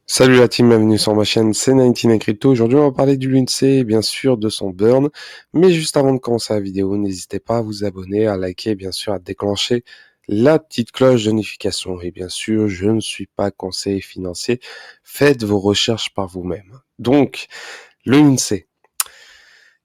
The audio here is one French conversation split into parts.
Salut la team, bienvenue sur ma chaîne, c'est 19 Crypto. Aujourd'hui, on va parler du Lundsey et bien sûr de son burn. Mais juste avant de commencer la vidéo, n'hésitez pas à vous abonner, à liker et bien sûr à déclencher la petite cloche de notification. Et bien sûr, je ne suis pas conseiller financier. Faites vos recherches par vous-même. Donc, le Lundsey.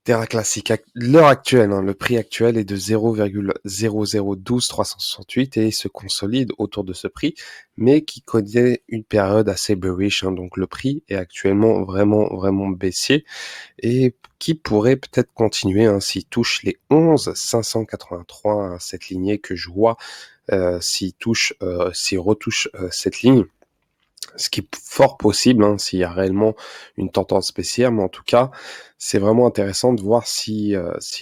Terra Classic, l'heure actuelle, le prix actuel est de 0,0012368 et il se consolide autour de ce prix, mais qui connaît une période assez bearish. Donc le prix est actuellement vraiment baissier et qui pourrait peut-être continuer s'il touche les 11 583, cette lignée que je vois, s'il retouche cette ligne. Ce qui est fort possible, s'il y a réellement une tendance baissière, mais en tout cas, c'est vraiment intéressant de voir s'il y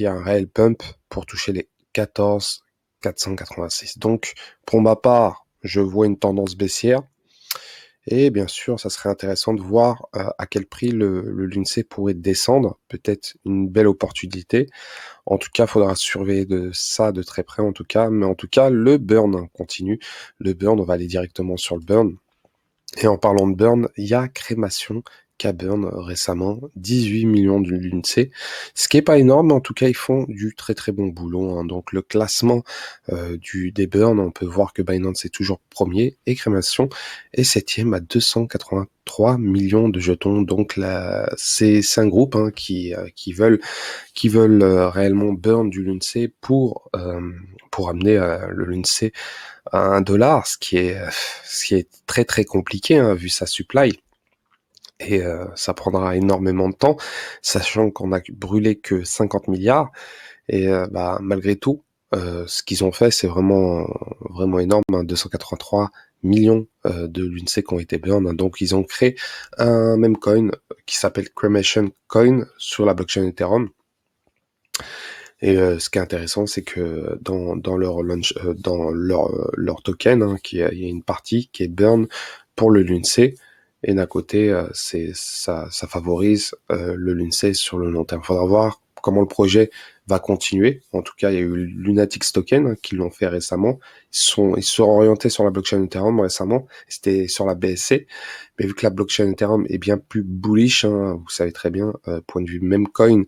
a un réel pump pour toucher les 14 486. Donc, pour ma part, je vois une tendance baissière. Et bien sûr, ça serait intéressant de voir à quel prix le Lundsey pourrait descendre. Peut-être une belle opportunité. En tout cas, il faudra surveiller de ça de très près en tout cas. Mais en tout cas, le burn continue. Le burn, on va aller directement sur le burn. Et en parlant de burn, il y a Crémation qui a burn récemment 18 millions de Lundsey, ce qui est pas énorme, mais en tout cas ils font du très bon boulot. Donc le classement des burns, on peut voir que Binance est toujours premier et Crémation est septième à 283 millions de jetons. Donc là, c'est un groupe qui veulent réellement burn du Lundsey pour amener le Lundsey à 1 $, ce qui est très compliqué vu sa supply. Et ça prendra énormément de temps, sachant qu'on a brûlé que 50 milliards. Et malgré tout, ce qu'ils ont fait, c'est vraiment énorme. 283 millions de Lundsey qui ont été burn. Donc ils ont créé un meme coin qui s'appelle Cremation Coin sur la blockchain Ethereum. Et ce qui est intéressant, c'est que dans leur launch, dans leur token, il y a une partie qui est burn pour le Lundsey, et d'un côté, ça favorise le Lundsey sur le long terme. Il faudra voir comment le projet va continuer. En tout cas, il y a eu Lunatics Token qui l'ont fait récemment. Ils se sont orientés sur la blockchain Ethereum récemment. C'était sur la BSC, mais vu que la blockchain Ethereum est bien plus bullish, vous savez très bien, point de vue même coin.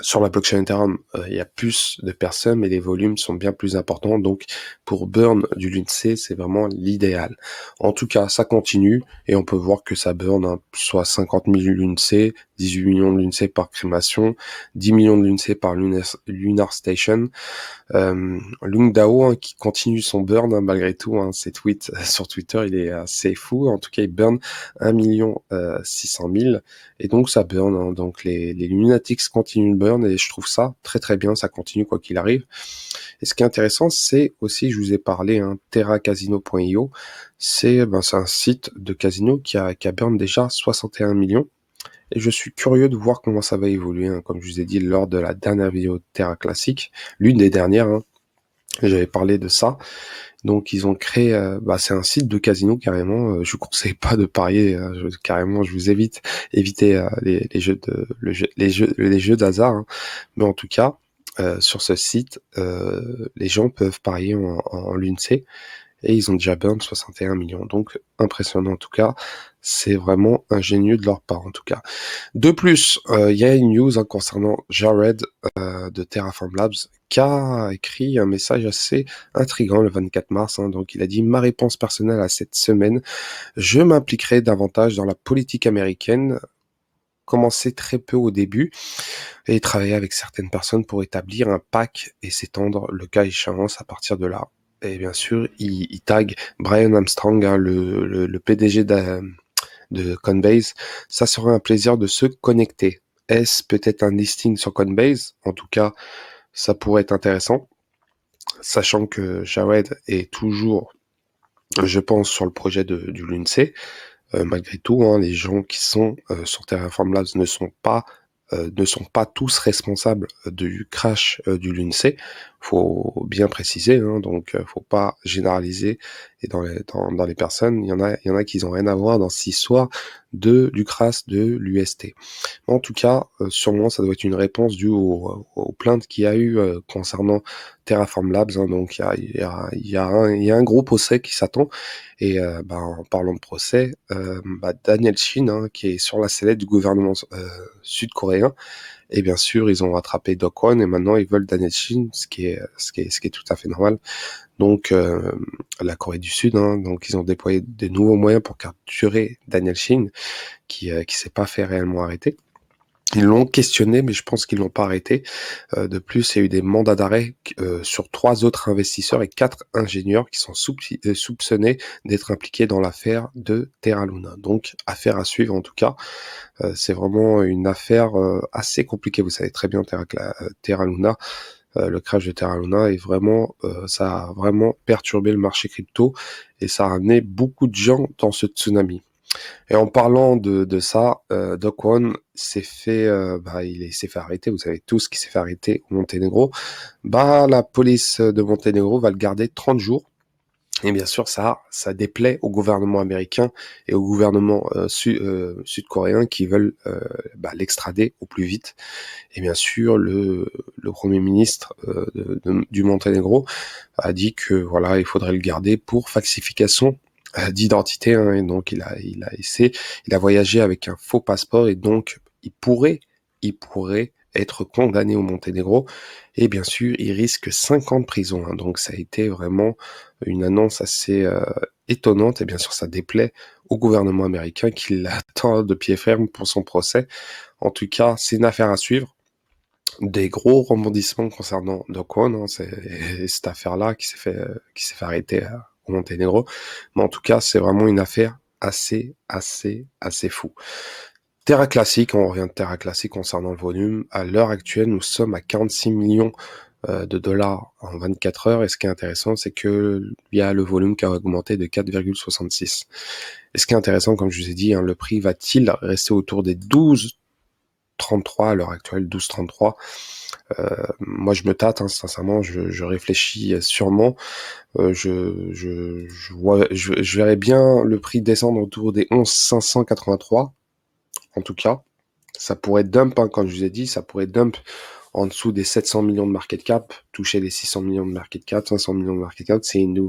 Sur la blockchain Ethereum, il y a plus de personnes, mais les volumes sont bien plus importants. Donc, pour burn du Lundsey, c'est vraiment l'idéal. En tout cas, ça continue et on peut voir que ça burn soit 50 000 Lundsey, 18 millions de Lundsey par crémation, 10 millions de Lundsey par Lunar Station. Lung Dao qui continue son burn malgré tout. Ses tweets sur Twitter, il est assez fou. En tout cas, il burn 1 600 000 et donc ça burn. Donc les Lunatics continuent de burn et je trouve ça très bien. Ça continue quoi qu'il arrive. Et ce qui est intéressant, c'est aussi, je vous ai parlé, terracasino.io. C'est un site de casino qui a burn déjà 61 millions. Et je suis curieux de voir comment ça va évoluer, comme je vous ai dit lors de la dernière vidéo de Terra Classic, l'une des dernières, j'avais parlé de ça. Donc ils ont créé, c'est un site de casino carrément. Je vous conseille pas de parier, carrément. Je vous éviter les jeux les jeux d'hasard. Mais en tout cas, sur ce site, les gens peuvent parier en Lundsey. Et ils ont déjà burn 61 millions. Donc, impressionnant en tout cas. C'est vraiment ingénieux de leur part en tout cas. De plus, il y a une news concernant Jared de Terraform Labs qui a écrit un message assez intriguant le 24 mars. Donc, il a dit « Ma réponse personnelle à cette semaine, je m'impliquerai davantage dans la politique américaine, commencer très peu au début et travailler avec certaines personnes pour établir un pack et s'étendre le cas échéant à partir de là. » Et bien sûr, il tag Brian Armstrong, le PDG de Coinbase. Ça serait un plaisir de se connecter. Est-ce peut-être un listing sur Coinbase? En tout cas, ça pourrait être intéressant, sachant que Jared est toujours, je pense, sur le projet du Lundsey. Malgré tout, les gens qui sont sur Terraform Labs ne sont pas tous responsables du crash du Lundsey. faut bien préciser, hein, donc faut pas généraliser et dans les personnes, il y en a qui ont rien à voir dans cette histoire du crash de l'UST. En tout cas, sûrement, ça doit être une réponse due aux plaintes qu'il y a eu, concernant Terraform Labs, hein. Donc il y a un gros procès qui s'attend et en parlant de procès, Daniel Shin, hein, qui est sur la sellette du gouvernement, sud-coréen et bien sûr, ils ont rattrapé Do Kwon et maintenant ils veulent Daniel Shin, ce qui est tout à fait normal. Donc la Corée du Sud, hein, donc ils ont déployé de nouveaux moyens pour capturer Daniel Shin qui s'est pas fait réellement arrêter. Ils l'ont questionné, mais je pense qu'ils l'ont pas arrêté. De plus, il y a eu des mandats d'arrêt sur 3 autres investisseurs et 4 ingénieurs qui sont soupçonnés d'être impliqués dans l'affaire de Terra Luna. Donc, affaire à suivre en tout cas. C'est vraiment une affaire assez compliquée. Vous savez très bien Terra Luna. Le crash de Terra Luna est vraiment, ça a vraiment perturbé le marché crypto et ça a ramené beaucoup de gens dans ce tsunami. Et en parlant de ça, Do Kwon s'est fait arrêter. Vous savez tous qu'il s'est fait arrêter au Monténégro. La police de Monténégro va le garder 30 jours. Et bien sûr, ça déplaît au gouvernement américain et au gouvernement sud-coréen qui veulent l'extrader au plus vite. Et bien sûr, le premier ministre du Monténégro a dit que voilà, il faudrait le garder pour falsification d'identité, hein, et donc il a voyagé avec un faux passeport et donc il pourrait être condamné au Monténégro et bien sûr il risque 5 ans de prison, hein, donc ça a été vraiment une annonce assez étonnante et bien sûr ça déplaît au gouvernement américain qui l'attend de pied ferme pour son procès. En tout cas, c'est une affaire à suivre. Des gros rebondissements concernant Do Kwon, hein, c'est cette affaire-là qui s'est fait arrêter au Monténégro. Mais en tout cas, c'est vraiment une affaire assez, assez, assez fou. Terra Classic, on revient de Terra Classic concernant le volume. À l'heure actuelle, nous sommes à 46 millions de dollars en 24 heures. Et ce qui est intéressant, c'est que il y a le volume qui a augmenté de 4,66. Et ce qui est intéressant, comme je vous ai dit, hein, le prix va-t-il rester autour des 12,33 à l'heure actuelle, 12,33. Moi, je me tâte, hein, sincèrement, je réfléchis sûrement. Je verrais bien le prix descendre autour des 11,583. En tout cas, ça pourrait dump, hein, comme je vous ai dit, ça pourrait dump en dessous des 700 millions de market cap, toucher les 600 millions de market cap, 500 millions de market cap, c'est une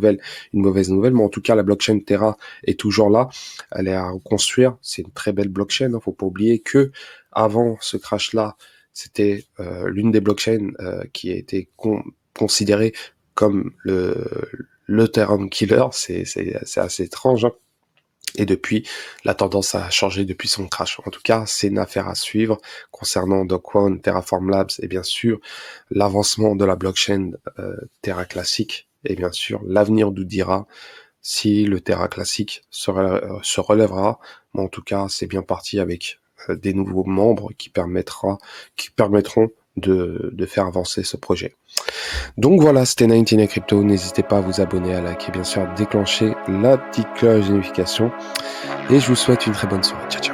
mauvaise nouvelle, mais en tout cas, la blockchain Terra est toujours là, elle est à reconstruire, c'est une très belle blockchain, hein, faut pas oublier que avant ce crash-là, c'était l'une des blockchains qui a été considérée comme l'Ethereum killer, c'est assez étrange, hein. Et depuis, la tendance a changé depuis son crash. En tout cas, c'est une affaire à suivre concernant Do Kwon, Terraform Labs et bien sûr l'avancement de la blockchain Terra Classic et bien sûr l'avenir nous dira si le Terra Classic se relèvera. Mais en tout cas, c'est bien parti avec des nouveaux membres qui permettront de faire avancer ce projet. Donc voilà, c'était 99 Crypto. N'hésitez pas à vous abonner, à liker, bien sûr, à déclencher la petite cloche de notification. Et je vous souhaite une très bonne soirée. Ciao, ciao.